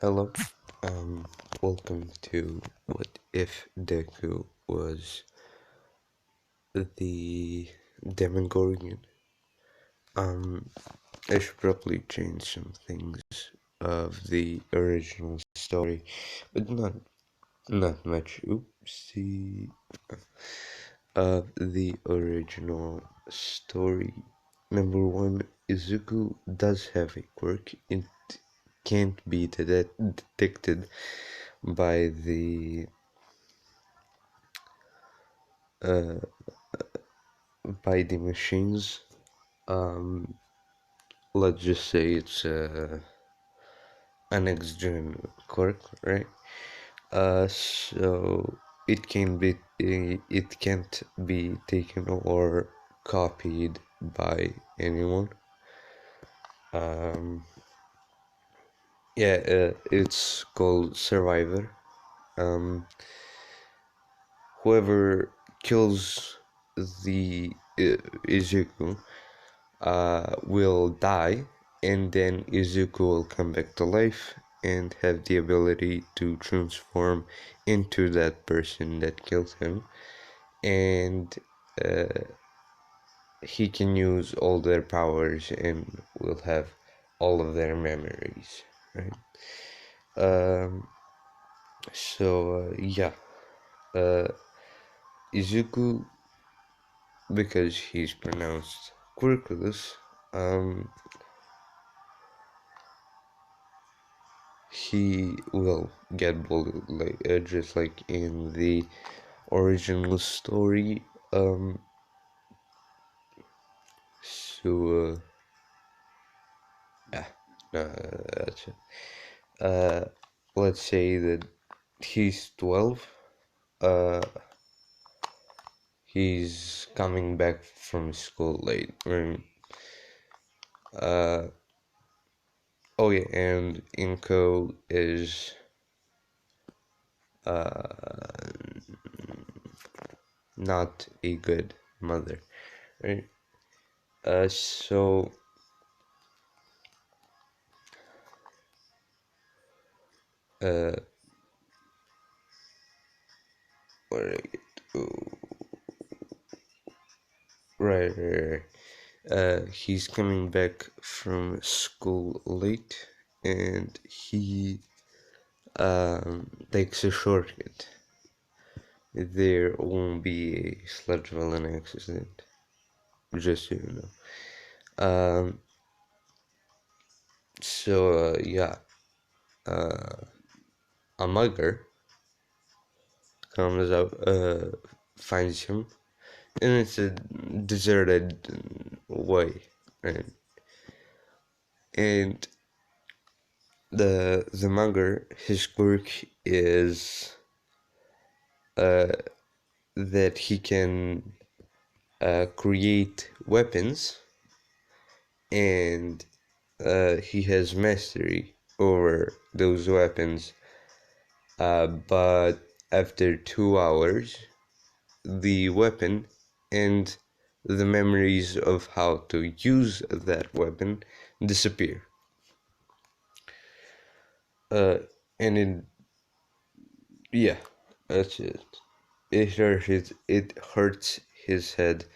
Hello, welcome to What If Deku was the demagorgen. Um, I should probably change some things of the original story, but not much. Oopsie. Of the original story. Number one, Izuku does have a quirk. It can't be detected by uh, the machines. Um, let's just say it's an next-gen quirk, right? So it can't be taken or copied by anyone. Um, it's called Survivor. Um, whoever kills the Izuku will die, and then Izuku will come back to life and have the ability to transform into that person that killed him, and uh, he can use all their powers and will have all of their memories, right? Um, yeah, uh, Izuku, because he's pronounced quirkless, he will get bullied, like just like in the original story. So yeah, no, that's it. Uh, let's say that he's 12. Uh, he's coming back from school late. Right? Uh, oh yeah, and Inko is not a good mother, right? So uh, where I get right, right, right. He's coming back from school late, and he takes a shortcut. There won't be a sludge villain accident, just so you know. Yeah, a mugger comes out, finds him, and it's a deserted way, right? And the mugger, his quirk is that he can create weapons, and he has mastery over those weapons. But after 2 hours, the weapon and the memories of how to use that weapon disappear. And yeah, that's it. It hurts his head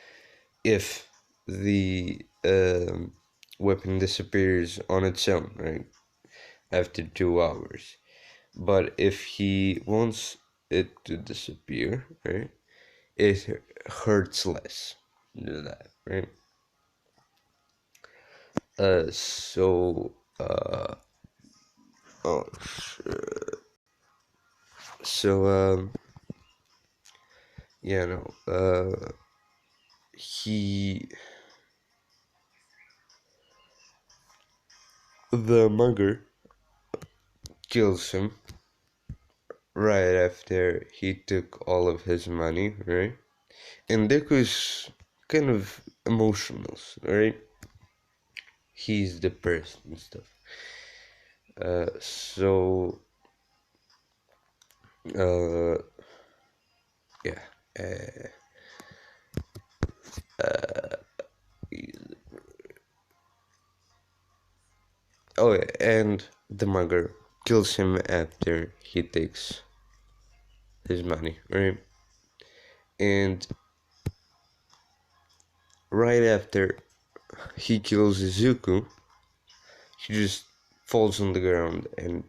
if the weapon disappears on its own, right? After 2 hours. But if he wants it to disappear, right, it hurts less. Do that, right? So, oh, shit. So, yeah, no, he, the mugger kills him right after he took all of his money, right? And Deku's kind of emotional, right? He's depressed and stuff. So, uh, yeah. Uh, oh, yeah, and the mugger kills him after he takes his money, right? And right after he kills Izuku, he just falls on the ground and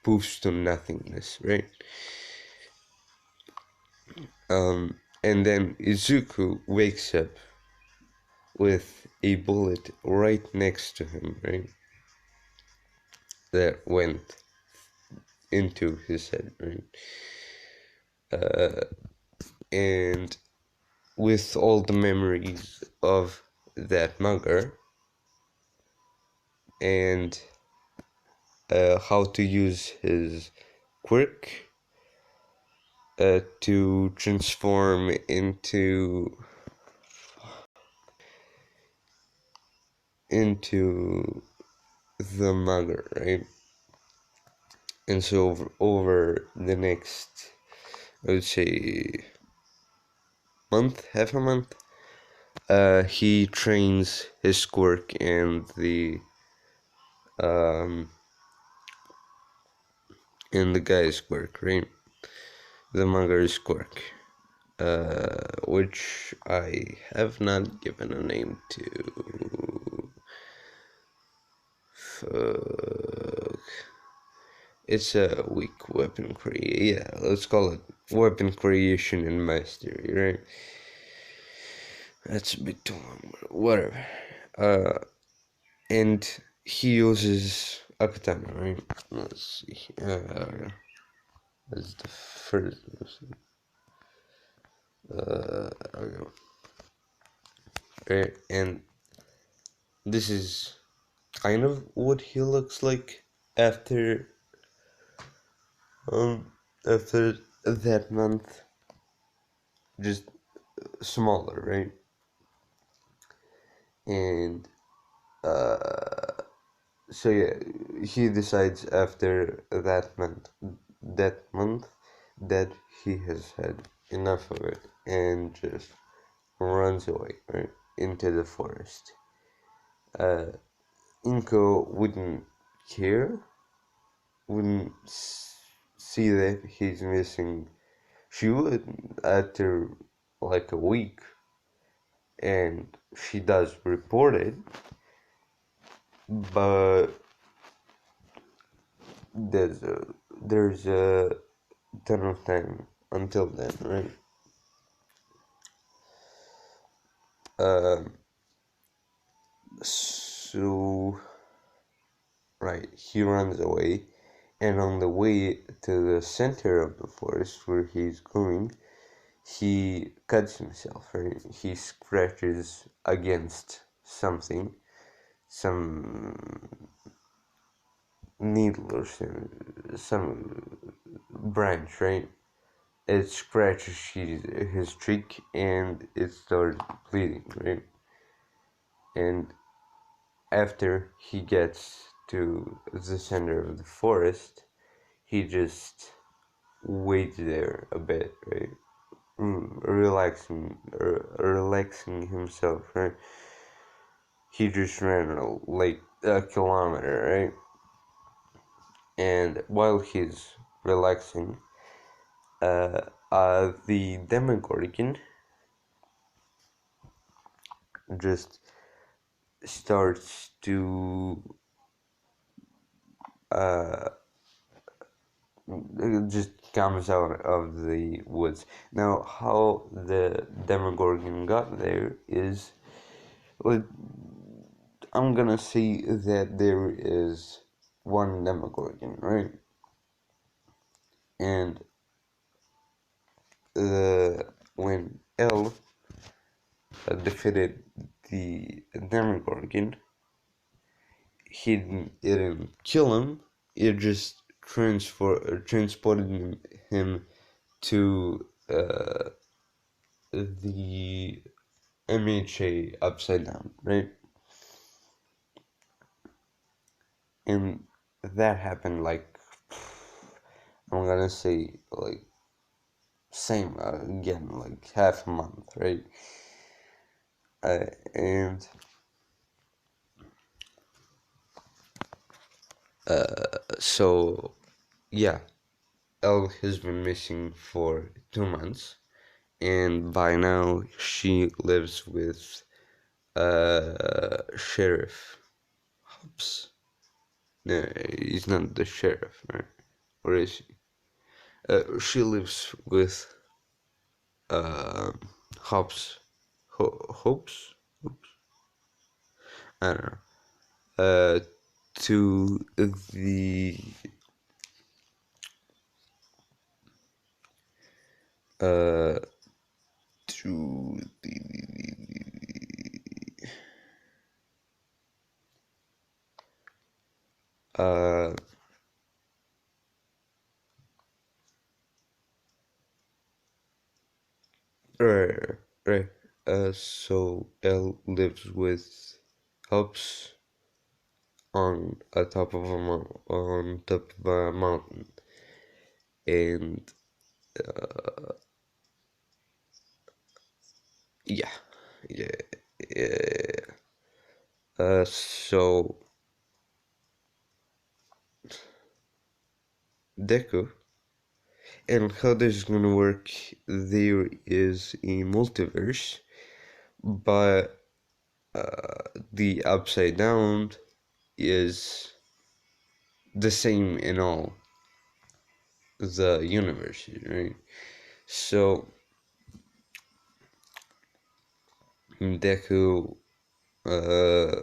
poofs to nothingness, right? And then Izuku wakes up with a bullet right next to him, right? That went into his head, right? And with all the memories of that mugger and how to use his quirk to transform into the mugger, right? And so over the next, I would say, half a month, he trains his quirk um and the guy's quirk, right? The mugger's quirk, which I have not given a name to. Fuck. It's a weak weapon creation. Yeah, let's call it weapon creation and mastery, right? That's a bit too long, whatever. And he uses a katana, right? Let's see. That's the first. There we go. Right, and this is kind of what he looks like after um after that month, just smaller, right? And so yeah, he decides after that month that he has had enough of it and just runs away, right, into the forest. Inko wouldn't care, wouldn't see that he's missing. She would after like a week, and she does report it, but there's a ton of time until then, right? So right, he runs away, and on the way to the center of the forest where he's going, he cuts himself, right? He scratches against something, some needle or some branch, right? It scratches his cheek and it starts bleeding, right? And after he gets to the center of the forest, he just waits there a bit, right? Relaxing himself, right? He just ran like a kilometer, right? And while he's relaxing, the demagorgon just starts to just comes out of the woods. Now, how the demagorgon got there is, well, I'm gonna say that there is one demagorgon, right? And when L defeated the demagorgon, it didn't kill him. It just transported him to the MHA upside down, right? And that happened like, I'm gonna say like same again, like half a month, right? And So yeah, Elle has been missing for 2 months, and by now she lives with Sheriff Hobbs. No, he's not the sheriff, right? Or is she? She lives with uh, Hobbs. Hobbs? Oops. I don't know. To the uh to uh right, right. So Elle lives with Hobbs on top of a mountain, and yeah, yeah, yeah. So Deku, and how this is gonna work? There is a multiverse, but the upside down is the same in all the universe, right? So Deku uh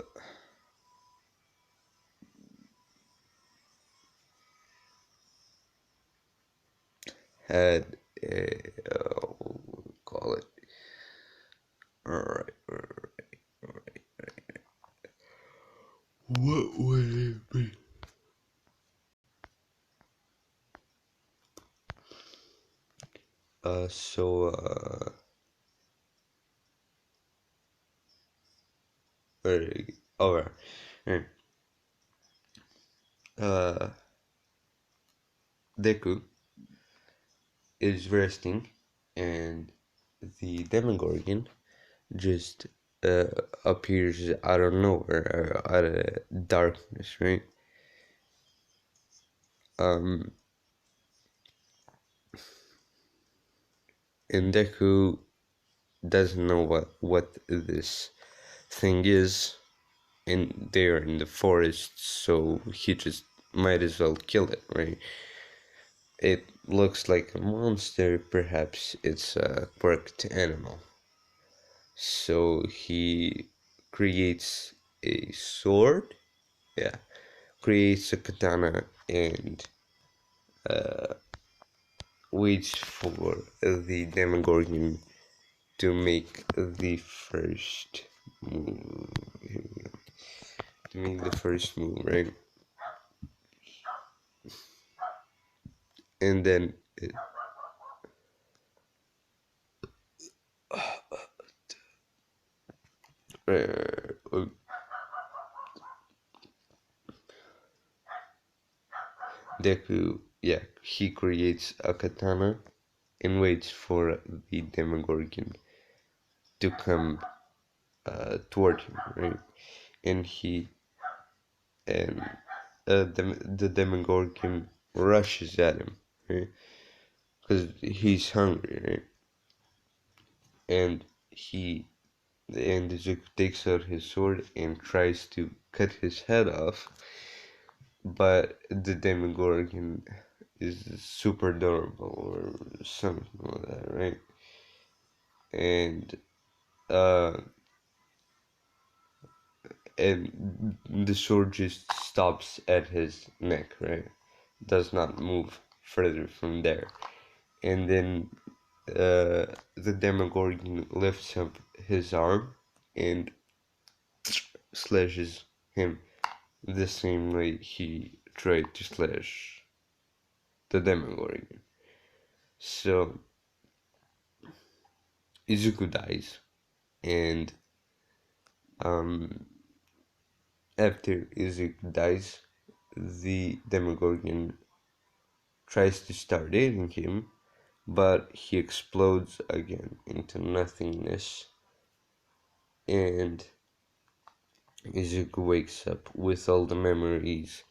had a call it all right, what would it be? So all right, right. uh Deku is resting, and the demagorgon just uh, appears out of nowhere, out of darkness, right? Um, and Deku doesn't know what this thing is, and they're in the forest, so he just might as well kill it, right? It looks like a monster, perhaps it's a quirked animal. So he creates a sword, yeah, creates a katana, and waits for the demogorgon to make the first move. To make the first move, right? And then uh, Deku, yeah, he creates a katana and waits for the demogorgon to come toward him, right? And and the demogorgon rushes at him, right? Because he's hungry, right? And Zuko takes out his sword and tries to cut his head off, but the demogorgon is super durable or something like that, right? And uh, and the sword just stops at his neck, right? Does not move further from there. And then the demogorgon lifts up his arm and slashes him the same way he tried to slash the demogorgon. So Izuku dies, and um, after Izuku dies, the demogorgon tries to start eating him, but he explodes again into nothingness, and Izuku wakes up with all the memories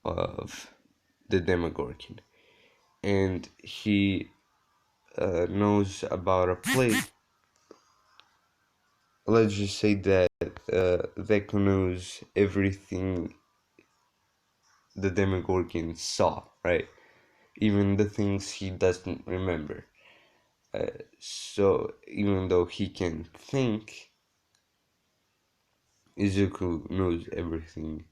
of the demagorgen, and he knows about a place. Let's just say that Deku knows everything the demagorgon saw, right? Even the things he doesn't remember. So even though he can think, Izuku knows everything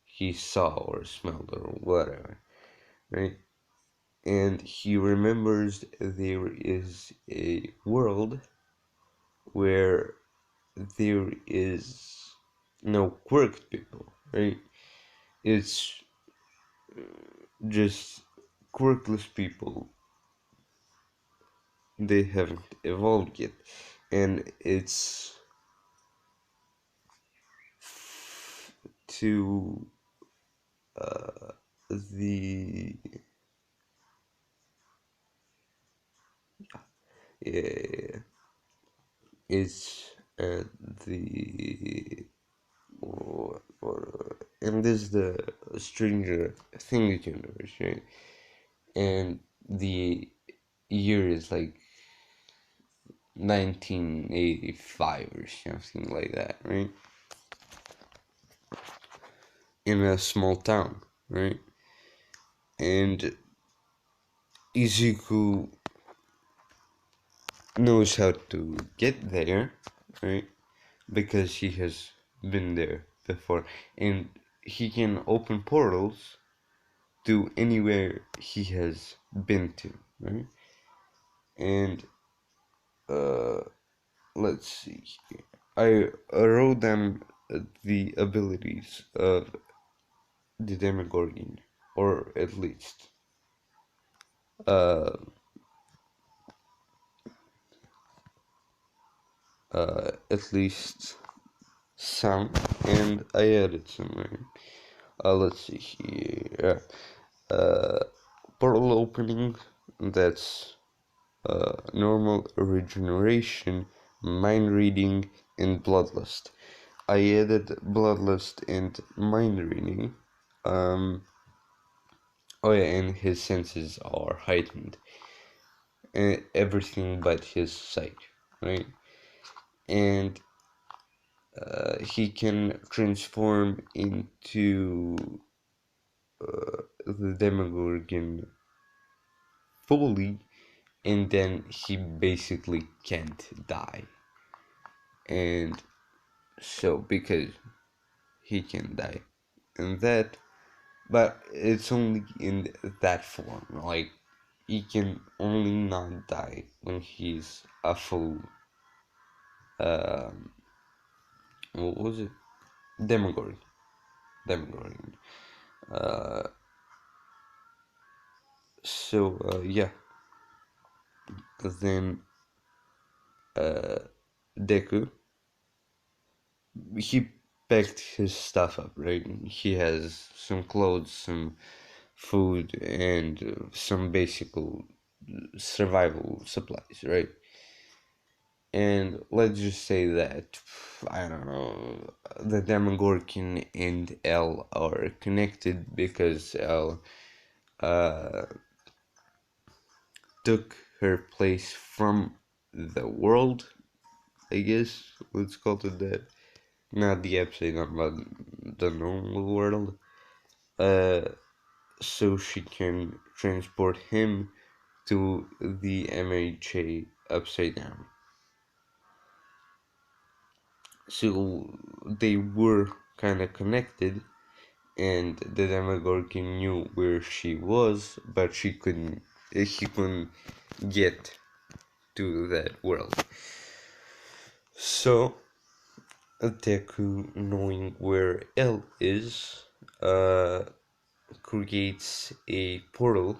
he saw or smelled or whatever, right? And he remembers there is a world where there is no quirked people, right? It's just quirkless people. They haven't evolved yet, and it's to the uh, it's the and this is the Stranger Things universe, right? And the year is like 1985 or something like that, right? In a small town, right? And Izuku knows how to get there, right? Because he has been there before, and he can open portals to anywhere he has been to, right? And uh, let's see here. I wrote down the abilities of the Demogorgon, or uh, at least some, and I added some. Right? Let's see here. Portal opening. That's normal regeneration, mind reading, and bloodlust. I added bloodlust and mind reading. Oh yeah, and his senses are heightened. And everything but his sight, right? And he can transform into the Demogorgon fully, and then he basically can't die. And so, because he can die, and that, but it's only in that form. Like, he can only not die when he's a full, um, what was it? Demogorgon. Demogorgon. Uh, yeah. Then Deku, he packed his stuff up, right? He has some clothes, some food, and some basic survival supplies, right? And let's just say that, I don't know, the Demogorgon and L are connected because L took her place from the world, I guess. Let's call it that. Not the upside down, but the normal world. Uh, so she can transport him to the MHA upside down. So they were kind of connected, and the Demogorgon knew where she was, but he couldn't get to that world. So Deku, knowing where L is, creates a portal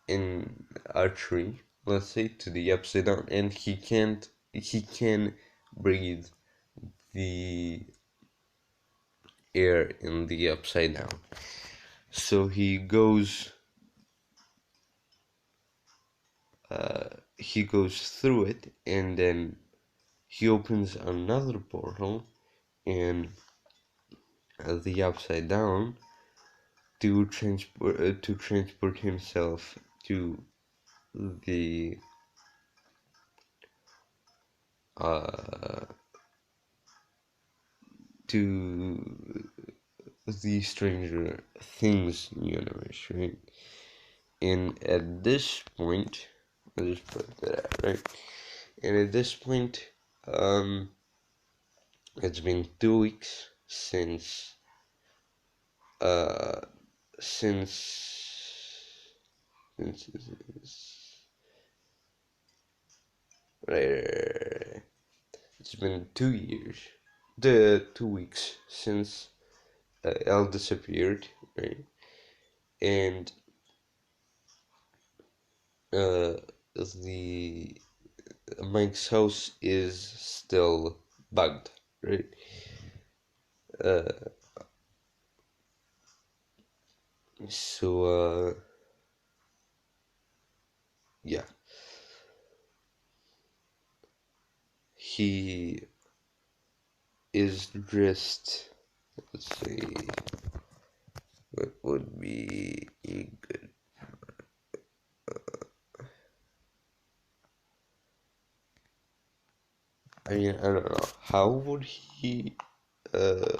in archery, let's say, to the upside down, and he can breathe the air in the upside down. So he goes through it, and then he opens another portal in the upside down, to transport himself to the uh to the Stranger Things universe, right? And at this point, I'll just put that out, right? And at this point, it's been 2 weeks uh since since right, it's been 2 years, the 2 weeks since Elle disappeared, right? And uh the Mike's house is still bugged, right? Uh, so yeah, he is dressed. Let's see, what would be good? I mean, I don't know. How would he uh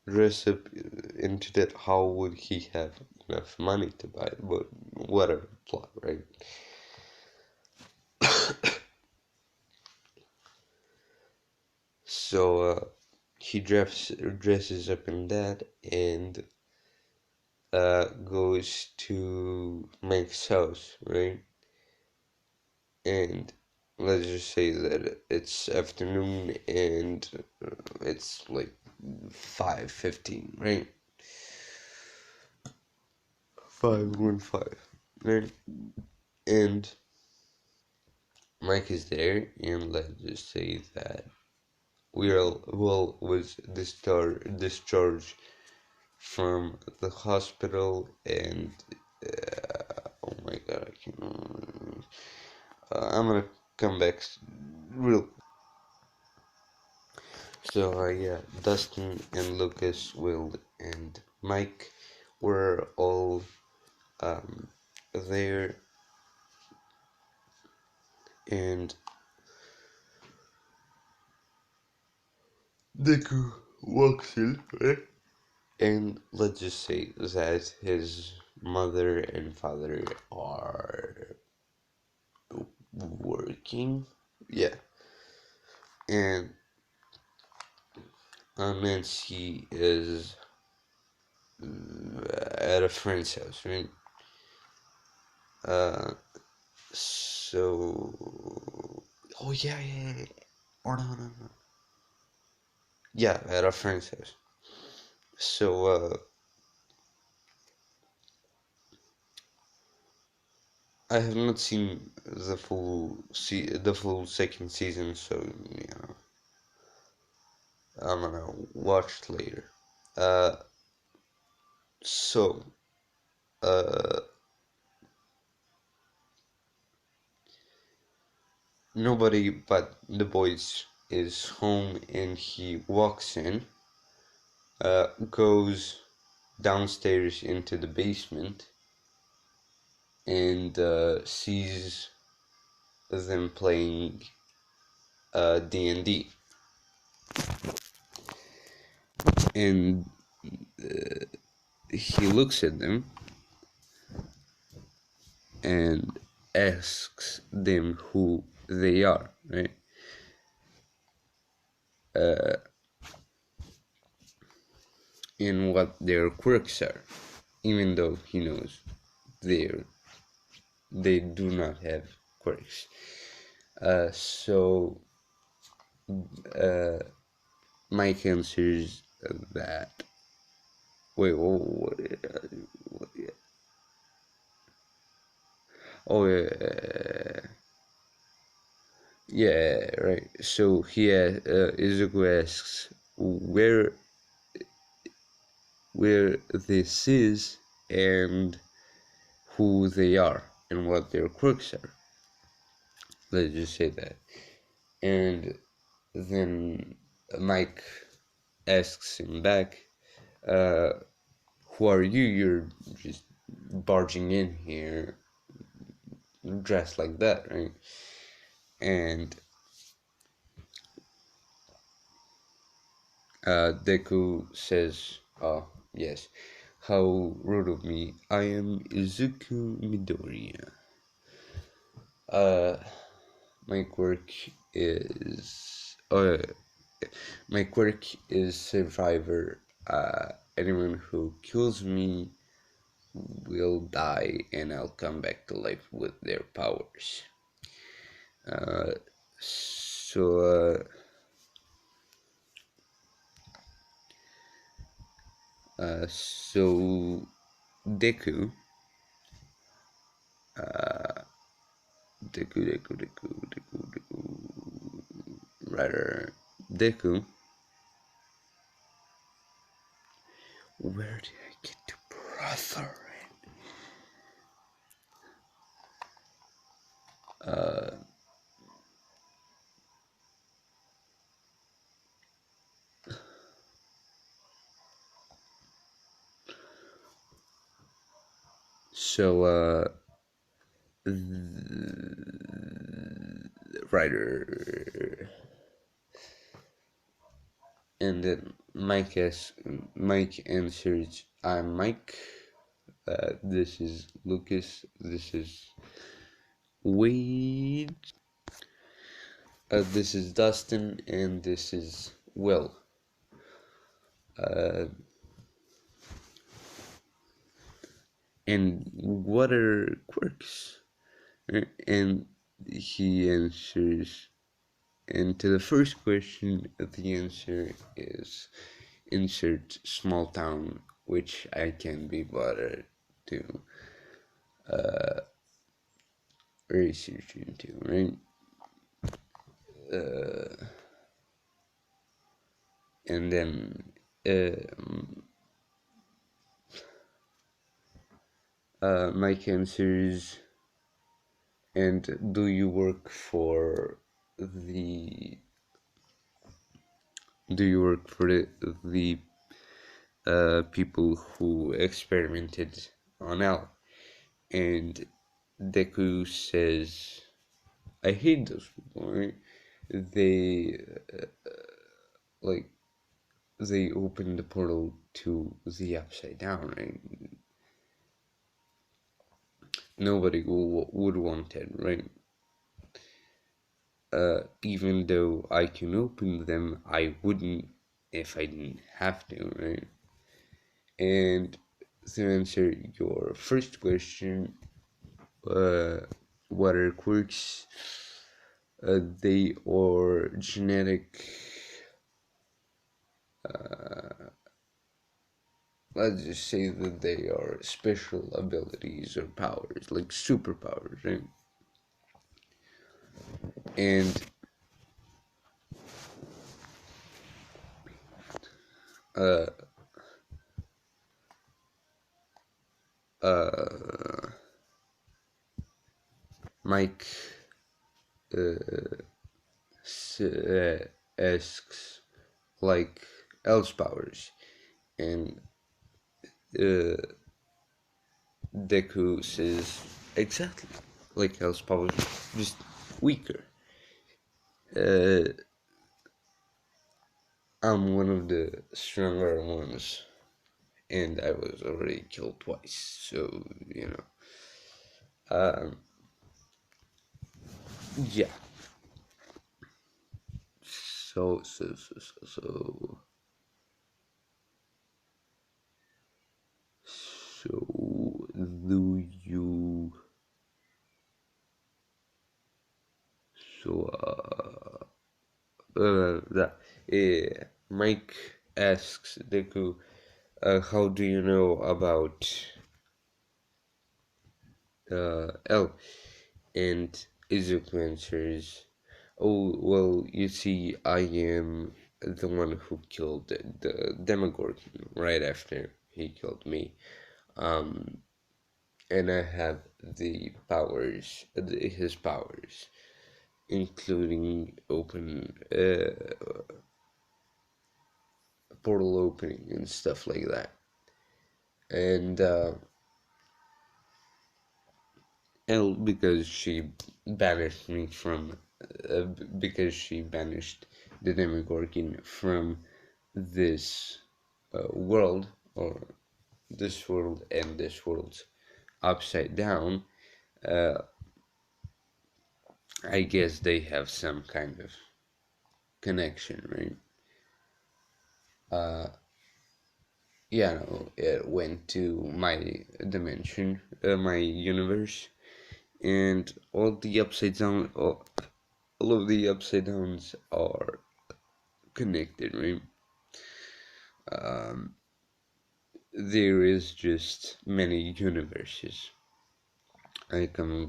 dress up into that? How would he have enough money to buy it? But whatever, plot, right? So he dresses up in that and goes to Mike's house, right? And let's just say that it's afternoon and it's like 5:15, right? 5:15, right? And Mike is there, and let's just say that Will was discharged from the hospital, and oh my god, I can't. I'm gonna come back real. So yeah, Dustin and Lucas, Will and Mike were all there, and Deku walks in, right? And let's just say that his mother and father are working, yeah, and Nancy is at a friend's house, right? Uh, so, oh yeah. Or no. Yeah, at a friend's house. So, I have not seen the full second season, so I'm gonna watch it later. Uh, so, uh, nobody but the boys is home, and he walks in, goes downstairs into the basement, and sees them playing D&D, and he looks at them and asks them who they are, right? And what their quirks are, even though he knows they they do not have quirks. So Mike answers that. Wait, oh yeah, right. So Izuku asks where this is and who they are and what their quirks are. Let's just say that. And then Mike asks him back, uh, who are you? You're just barging in here dressed like that, right? And Deku says, "Oh, yes, how rude of me. I am Izuku Midoriya. Uh, my quirk is, uh, my quirk is Survivor. Anyone who kills me will die, and I'll come back to life with their powers. Uh, so, so Deku, Deku, rather, Deku. Where did I get to brother? So, writer, and then Mike answers, "I'm Mike. This is Lucas. This is Wade. This is Dustin, and this is Will." Uh, and what are quirks? And he answers, and to the first question, the answer is insert small town, which I can be bothered to research into, right? And then Mike answers, and do you work for the the people who experimented on Al? And Deku says, I hate those people, right? They like they open the portal to the upside down, right? Nobody would want it, right? Even though I can open them, I wouldn't if I didn't have to, right? And to answer your first question, uh, what are quirks? They are genetic. Let's just say that they are special abilities or powers, like superpowers, right? And uh, uh, Mike asks like else powers, and uh, Deku says exactly like else powers, just weaker. Uh, I'm one of the stronger ones, and I was already killed twice, so you know. Yeah. So. So do you so that Mike asks Deku, how do you know about L? And Izuku answers, oh well, you see, I am the one who killed the demagorgen right after he killed me. Um, and I have the powers, his powers, including portal opening and stuff like that. And because she banished me from, because she banished the demagorgen from this world, or this world and this world's upside down. uh, I guess they have some kind of connection, right? Yeah, no, it went to my dimension, my universe, and all the upside down, all of the upside downs are connected, right? There is just many universes. I come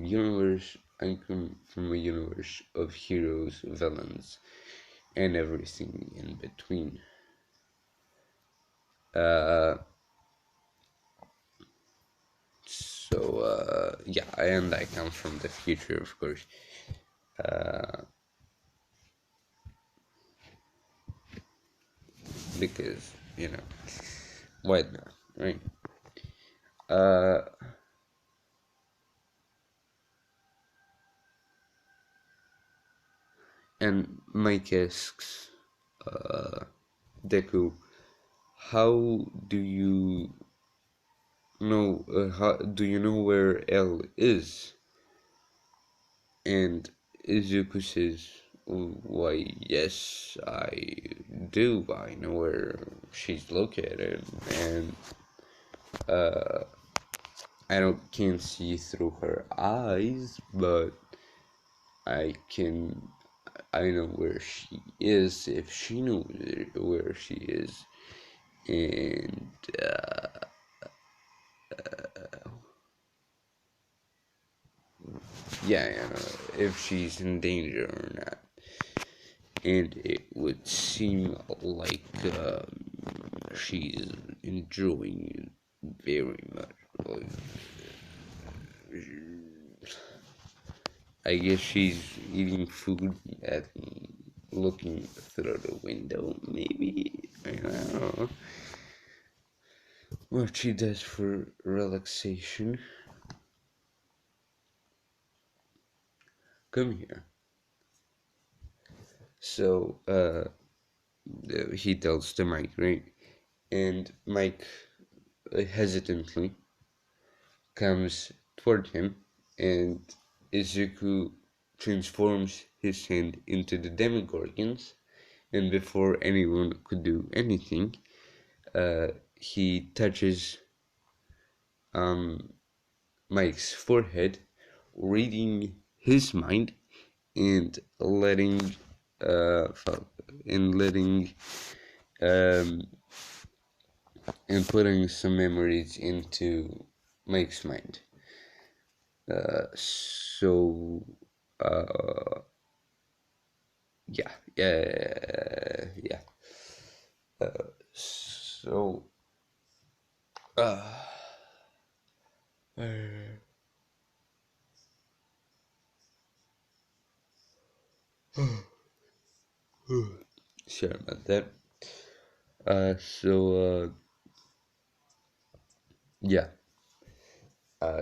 from a universe of heroes, villains, and everything in between. Uh, yeah, and I come from the future, of course. Because, why not, right? Uh, and Mike asks, Deku, how do you how do you know where L is? And Izuku says, why, yes, I do. I know where she's located, and I don't can't see through her eyes, but I can. I know where she is if she knows where she is, and yeah, if she's in danger or not. And it would seem like she's enjoying it very much. Like, I guess she's eating food and looking through the window, maybe. I don't know what she does for relaxation. Come here. So, he tells the Mike, right? And Mike hesitantly comes toward him, and Izuku transforms his hand into the demogorgons, and before anyone could do anything, he touches Mike's forehead, reading his mind and letting uh and letting um and putting some memories into Mike's mind. So yeah, yeah. So uh, sorry about that. Yeah,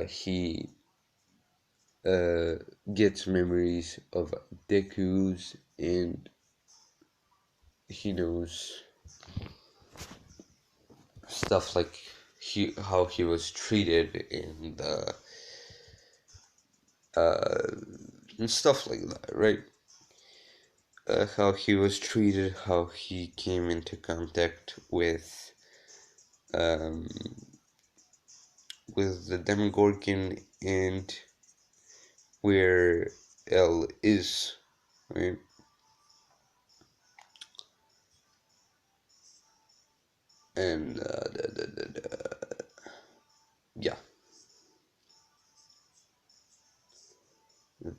he uh, gets memories of Deku's, and he knows stuff like how he was treated and stuff like that, right? How he was treated, how he came into contact um, with the Demogorgon, and where L is, right? And yeah,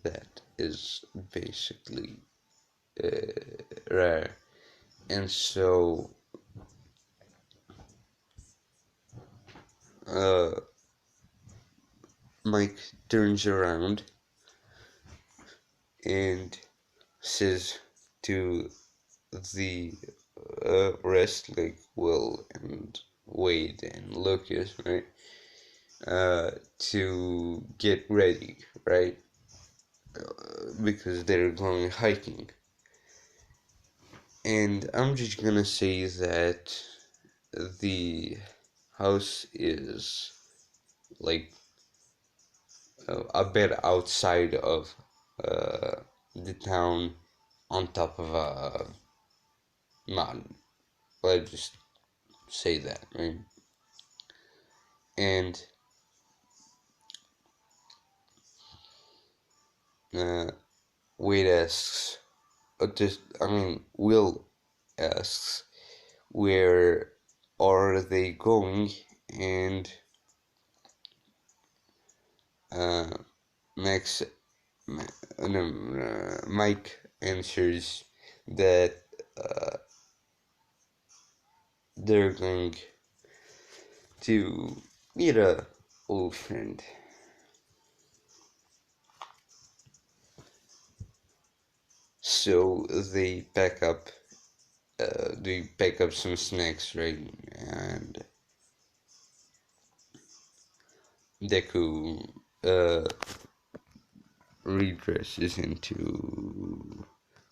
that is basically rare. And so uh, Mike turns around and says to the rest, like Will and Wade and Lucas, right? To get ready, right? Because they're going hiking. And I'm just gonna say that the house is like a bit outside of the town on top of a mountain. Let's just say that, right? And uh, Wade asks, Will asks, where are they going? And uh, Max, Mike answers that uh, they're going to meet a old friend. So they pack up some snacks, right? And Deku redresses into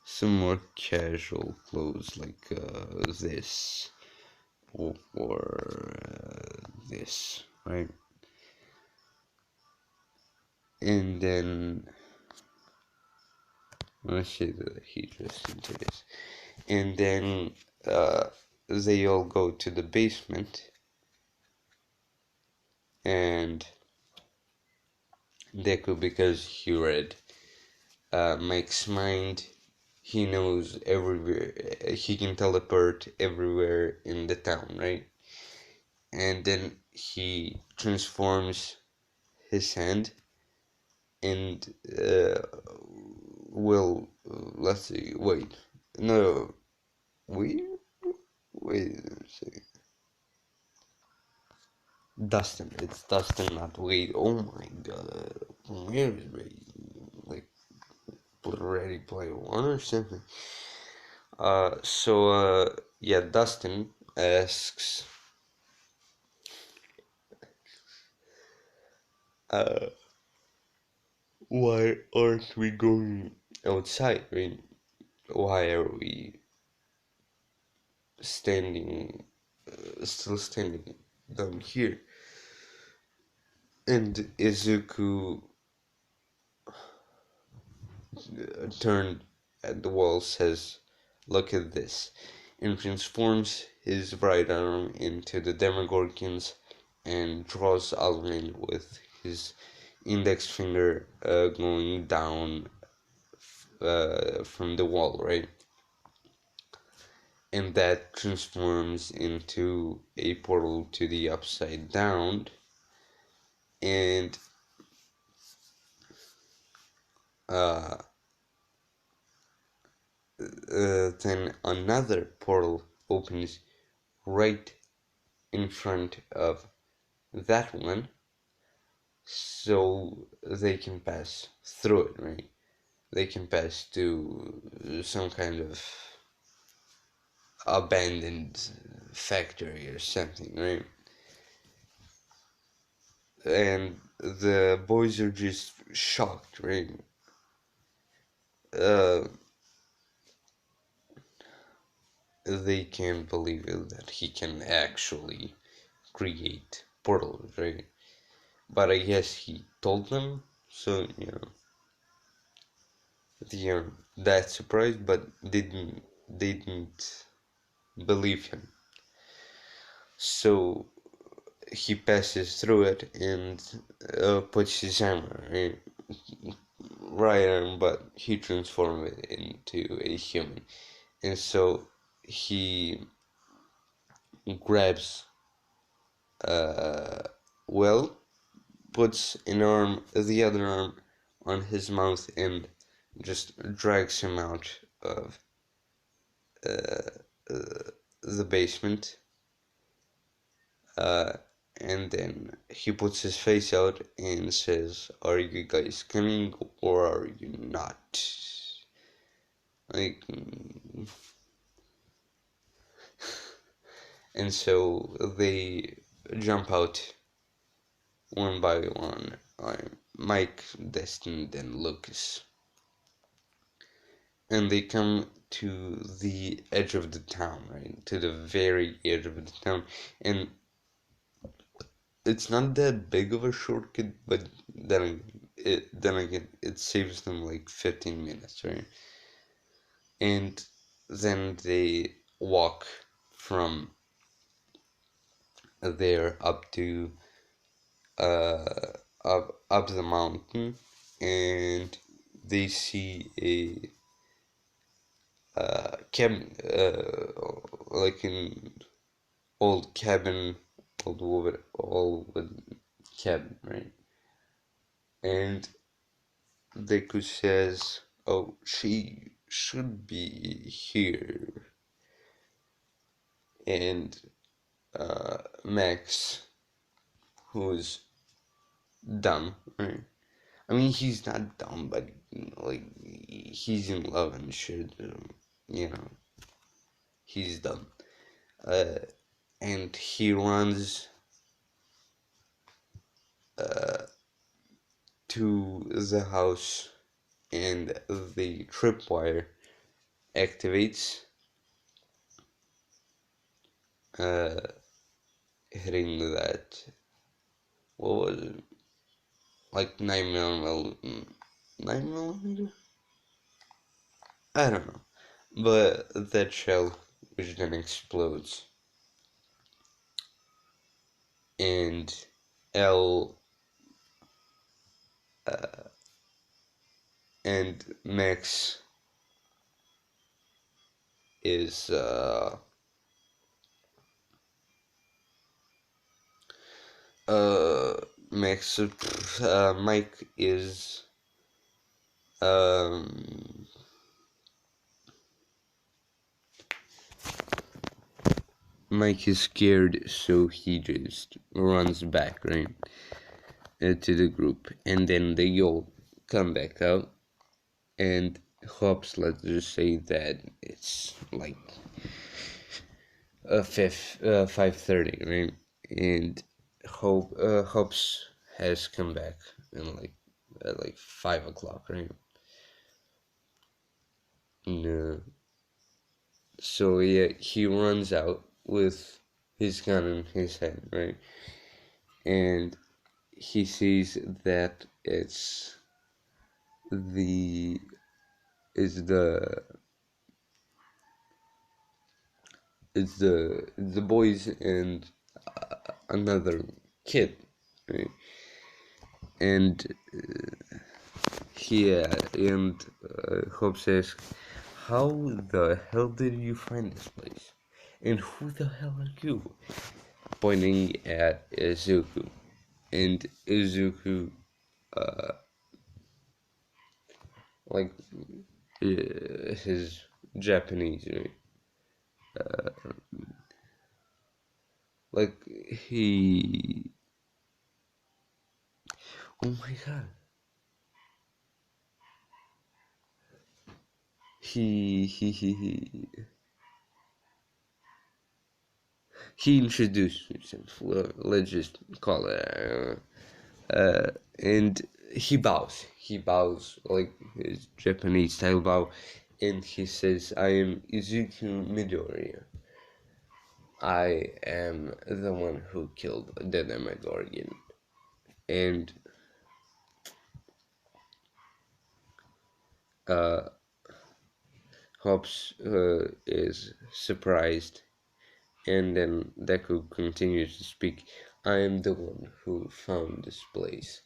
some more casual clothes like this or this, right? And then let's say that he dressed into this, and then uh, they all go to the basement, and Deku, because he read Mike's mind, he knows everywhere. He can teleport everywhere in the town, right? And then he transforms his hand and will let's see. Wait, no, we wait a second. Dustin, it's Dustin, not Wade. Oh my god, where is Wade? Like, Ready Player One or something? Yeah, Dustin asks, uh, why aren't we going outside? Right? Why are we still standing down here? And Izuku turned at the wall, says, "Look at this," and transforms his right arm into the demagorgons and draws a line with his index finger going down from the wall, right? And that transforms into a portal to the upside down, and uh, then another portal opens right in front of that one, so they can pass through it, right? They can pass to some kind of abandoned factory or something, right? And the boys are just shocked, right? Uh, they can't believe it that he can actually create portals, right? But I guess he told them, so they are that surprised, but didn't believe him. So he passes through it and puts his hammer right arm, but he transforms it into a human, and so he grabs uh well puts the other arm on his mouth and just drags him out of uh, uh, the basement, uh, and then he puts his face out and says, "Are you guys coming or are you not?" Like, And so they jump out one by one. Mike, Destin, then Lucas. And they come to the edge of the town, right? To the very edge of the town. And it's not that big of a shortcut, but then again, it saves them like 15 minutes, right? And then they walk from there uh up the mountain, and they see a cabin, like an old cabin, old wood cabin, right? And Deku says, "Oh, she should be here." And Max, who's dumb, right? I mean, he's not dumb, but like he's in love and shit. You know, he's dumb. Uh, and he runs to the house, and the tripwire activates, uh, hitting that. What was it? Like 9 millimeter, 9 millimeter? I don't know. But that shell, which then explodes, and L and Max is uh Max Mike is um Mike is scared, so he just runs back, right, to the group, and then they all come back out, and Hobbs, let's just say that it's like 5:30, right, and Hobbs has come back in like at like 5 o'clock, right? No. So yeah, he runs out with his gun in his hand, right? And he sees that the it's the it's the boys and another kid, right? And Hope says, "How the hell did you find this place? And who the hell are you?" Pointing at Izuku, and Izuku, like his Japanese, right? Like he, oh my god, he he introduced himself. Well, let's just call it, and he bows. He bows like his Japanese style bow, and he says, "I am Izuku Midoriya. I am the one who killed the demagorgen." And Hobbs is surprised, and then Deku continues to speak. "I am the one who found this place.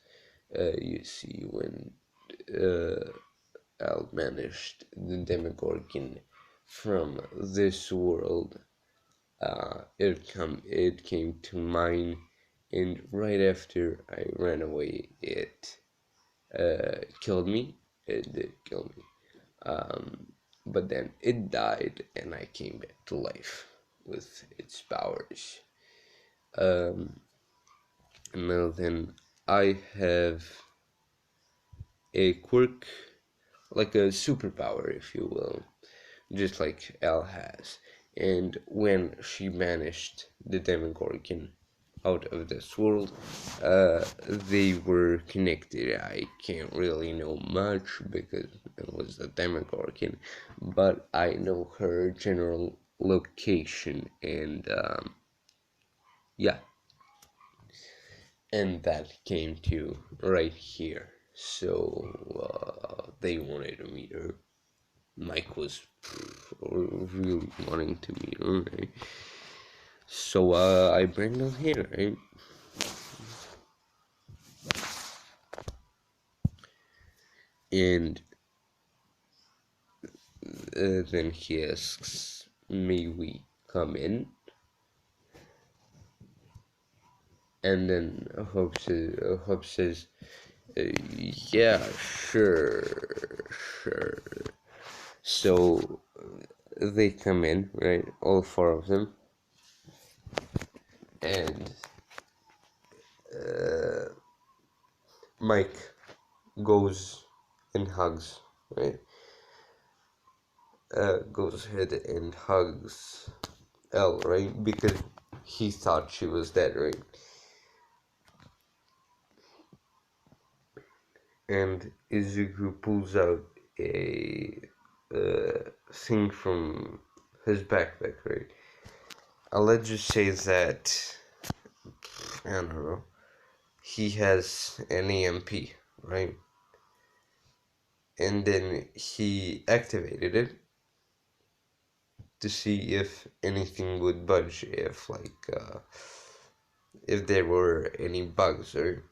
You see, when uh, Al managed the demagorgon from this world, it came to mine, and right after I ran away, it killed me. It did kill me. But then it died, and I came back to life with its powers. Now then, I have a quirk, like a superpower, if you will, just like L has. And when she banished the demagorgen out of this world, they were connected. I can't really know much because it was the demagorgon, but I know her general location, and yeah, and that came to right here. So they wanted to meet her. Mike was really wanting to meet her, right? So I bring them here, right? And then he asks, "May we come in?" And then Hope says, "Yeah, sure, sure." So they come in, right? All four of them, and Mike goes and hugs, right? Goes ahead and hugs Elle, right? Because he thought she was dead, right? And Izuku pulls out a thing from his backpack, right? Let's just say that, I don't know, he has an EMP, right? And then he activated it to see if anything would budge, if there were any bugs, or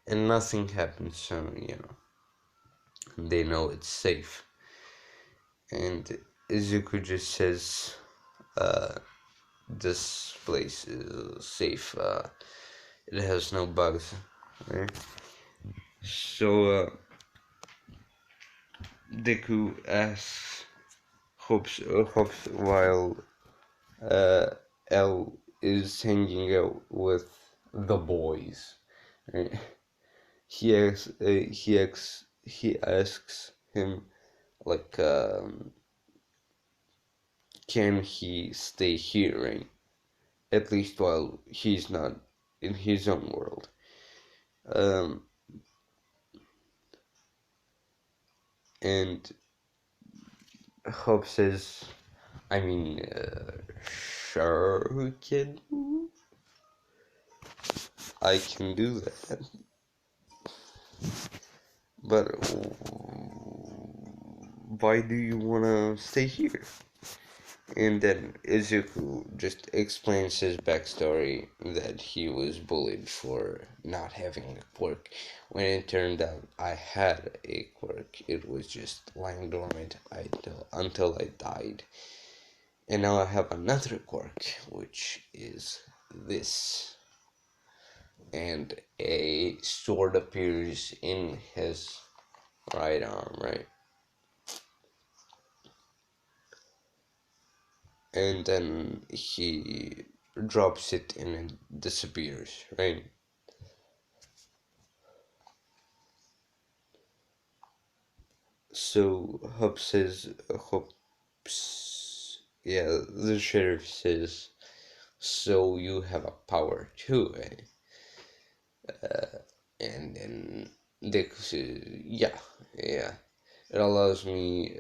and nothing happened. So they know it's safe. And Izuku just says, "This place is safe. It has no bugs." Right? So Deku asks hopes while uh, L is hanging out with the boys. Right? He asks him, like, can he stay here, right? At least while he's not in his own world. Um, and Hope says, I mean, sure, kid, I can do that. But why do you want to stay here? And then Izuku just explains his backstory, that he was bullied for not having a quirk. When it turned out I had a quirk, it was just lying dormant until I died. And now I have another quirk, which is this. And a sword appears in his right arm, right? And then he drops it and it disappears, right? So yeah, the sheriff says, so you have a power too, eh? And then Dick says, yeah. It allows me,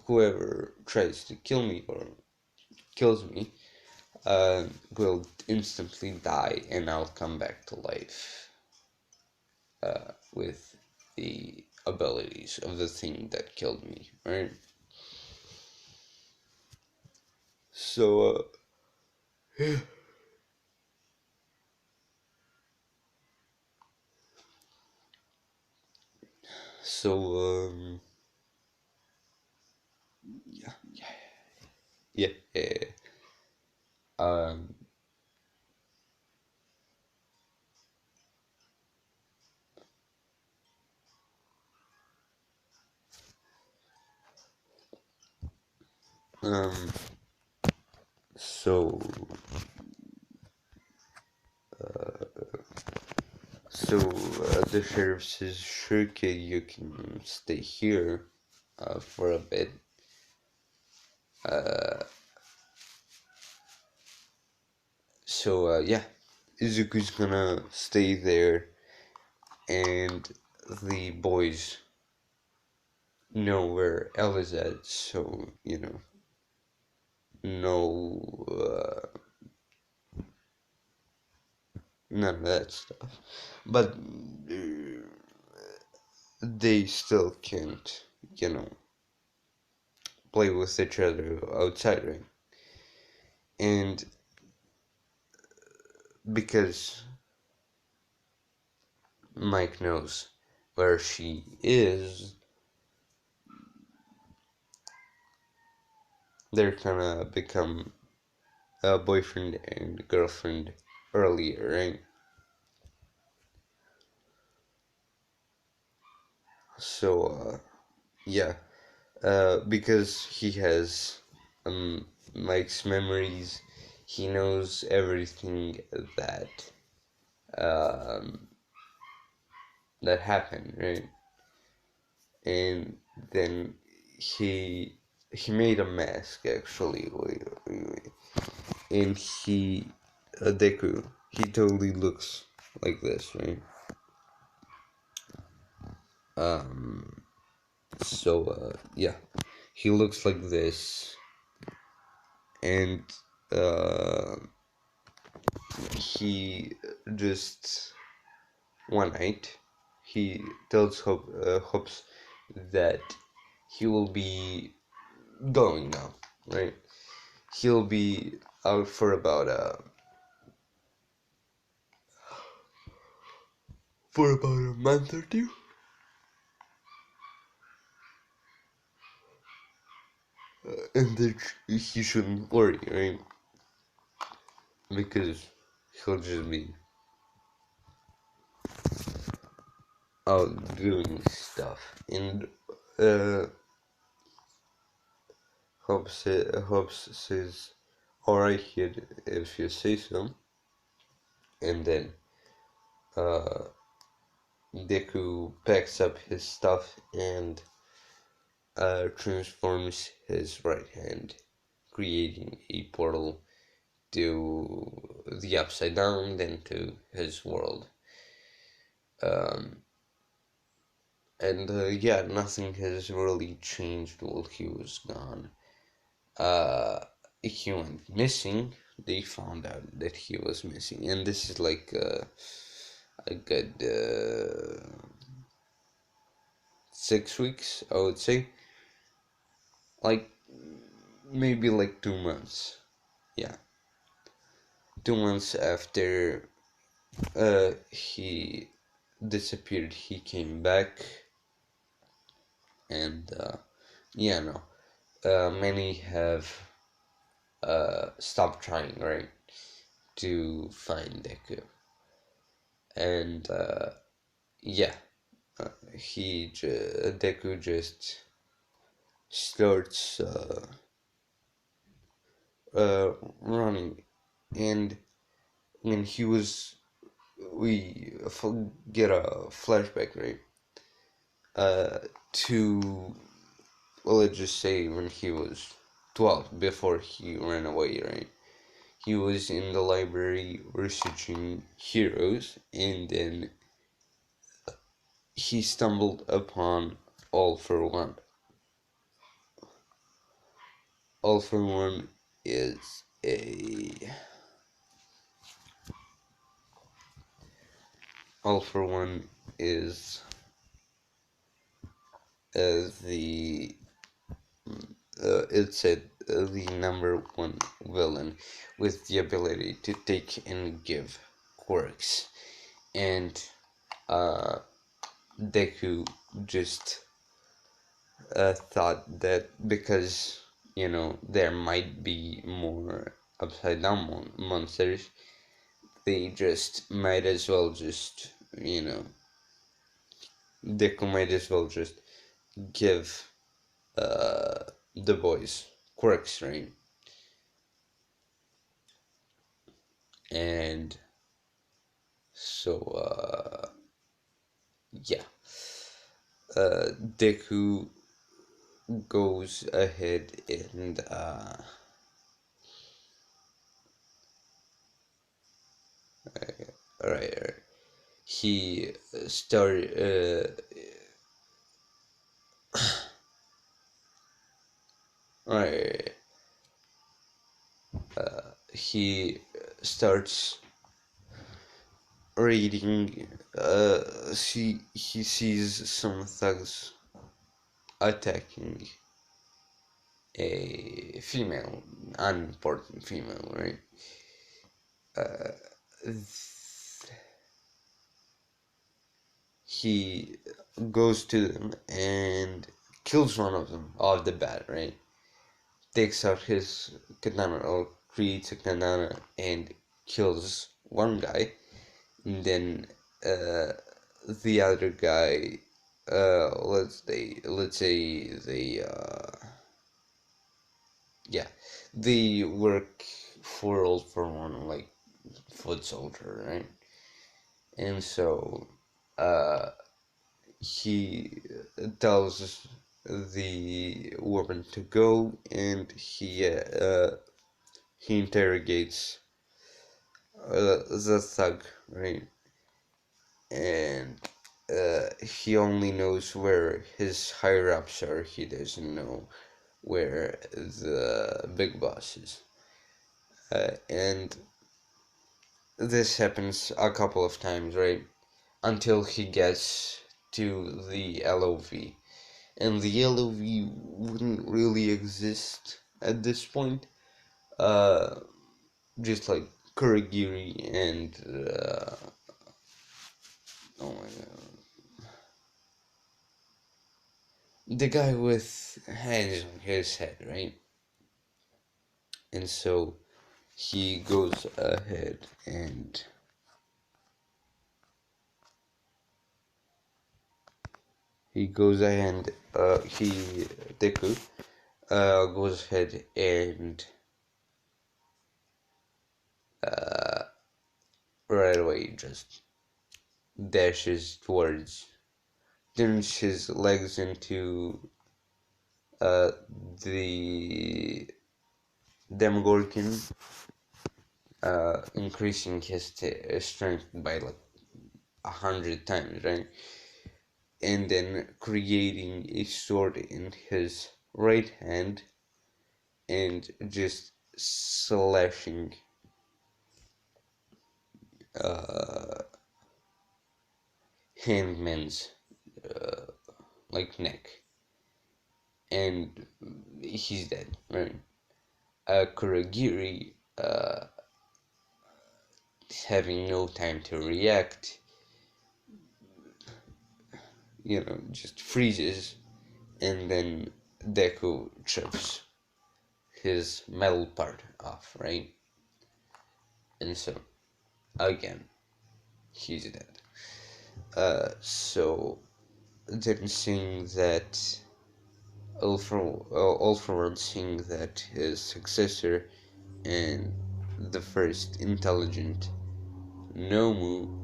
whoever tries to kill me or kills me, will instantly die, and I'll come back to life with the abilities of the thing that killed me, right? So, so, yeah, yeah, yeah. Um, um, so, the sheriff says, sure, kid, you can stay here, for a bit. So yeah, Izuku's gonna stay there, and the boys know where Elle is at, so no, none of that stuff. But they still can't, play with each other outside, right? And because Mike knows where she is, they're gonna become a boyfriend and girlfriend earlier, right? So, yeah, because he has Mike's memories, he knows everything um, that happened, right? And then he made a mask actually. Wait. And Deku, he totally looks like this, right? Um, yeah, he looks like this, and uh, he just one night he tells Hopes that he will be going now, right? He'll be out for about a month or two, and that he shouldn't worry, right? Because he'll just be out doing stuff. And uh, Hobbs says, "Alright, kid, if you say so." And then uh, Deku packs up his stuff and transforms his right hand, creating a portal to the Upside Down, then to his world. Um, and yeah, nothing has really changed while he was gone. Uh, he went missing. They found out that he was missing, and this is like a good 6 weeks, I would say. Like maybe like 2 months. Yeah, 2 months after he disappeared, he came back, and yeah, no. Many have stopped trying, right, to find Deku, and yeah, Deku just starts running, and when we get a flashback, right, to, well, let's just say when he was 12, before he ran away, right? He was in the library researching heroes, and then he stumbled upon All for One. All for One is a All for One is the the number one villain with the ability to take and give quirks, and uh, Deku just thought that because there might be more upside down monsters, they just might as well just Deku might as well just give the boys quirks, right? And so yeah, Deku goes ahead and right. He started. Right. He starts reading. He sees some thugs attacking a female, unimportant female, right? He goes to them and kills one of them off the bat, right? Takes out his katana or creates a katana and kills one guy. And then the other guy, let's say yeah, they work for All for One, like foot soldier, right? And so he tells the woman to go, and he interrogates the thug, right? And he only knows where his higher ups are. He doesn't know where the big boss is. And this happens a couple of times, right? Until he gets to the LOV. And the LOV wouldn't really exist at this point. Just like Kuragiri and oh my god, the guy with hands on his head, right? And so he goes ahead and he Deku goes ahead and right away just dashes towards, turns his legs into uh, the demagorgen, increasing his strength by like 100 times, right? And then creating a sword in his right hand and just slashing Handman's like neck, and he's dead, right? Kuragiri, having no time to react, just freezes, and then Deku chops his metal part off, right? And so, again, he's dead. So then seeing that, all for one seeing that his successor and the first intelligent Nomu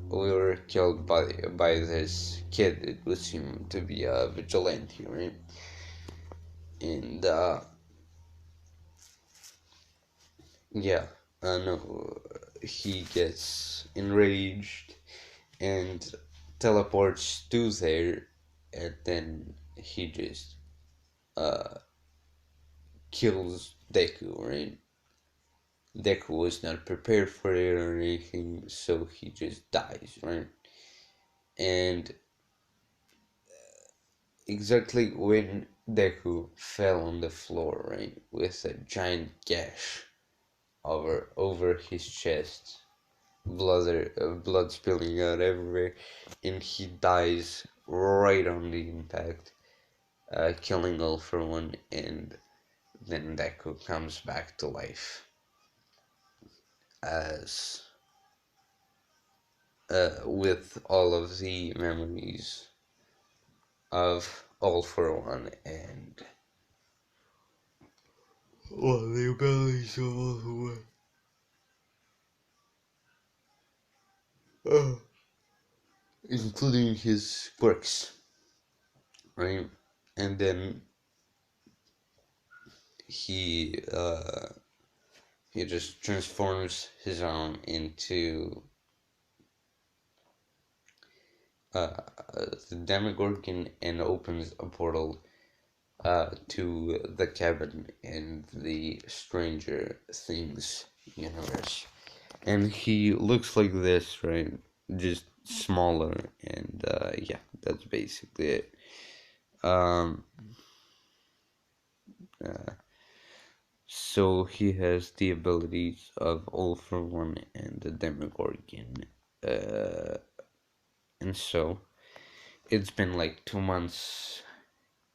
were killed by this kid. It would seem to be a vigilante, right? And yeah, no, he gets enraged and teleports to there, and then he just kills Deku, right? Deku was not prepared for it or anything, so he just dies, right? And exactly when Deku fell on the floor, right, with a giant gash over his chest, blood spilling out everywhere, and he dies right on the impact, killing All for One, and then Deku comes back to life as with all of the memories of All for One and all the abilities of All for One. Including his quirks, right? And then he he just transforms his arm into uh, the demagorgen and opens a portal to the cabin in the Stranger Things universe. And he looks like this, right? Just smaller, and yeah, that's basically it. Um, uh, so he has the abilities of All for One and the Demogorgon. Uh, and so it's been like 2 months,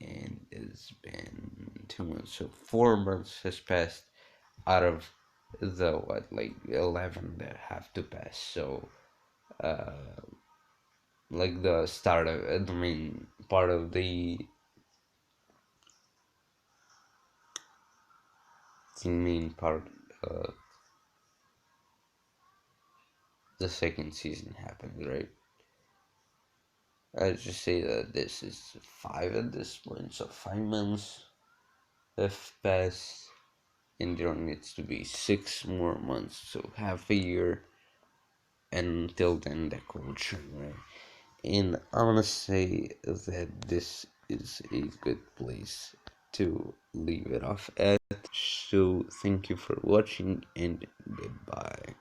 and it's been 2 months, so 4 months has passed out of the what, like 11 that have to pass. So uh like the start of the main part of the main part of the second season happened, right? I just say that this is 5 at this point, so 5 months have passed, and there needs to be 6 more months, so half a year, and until then that will turn, right? And I want to say that this is a good place to leave it off at. So thank you for watching, and goodbye.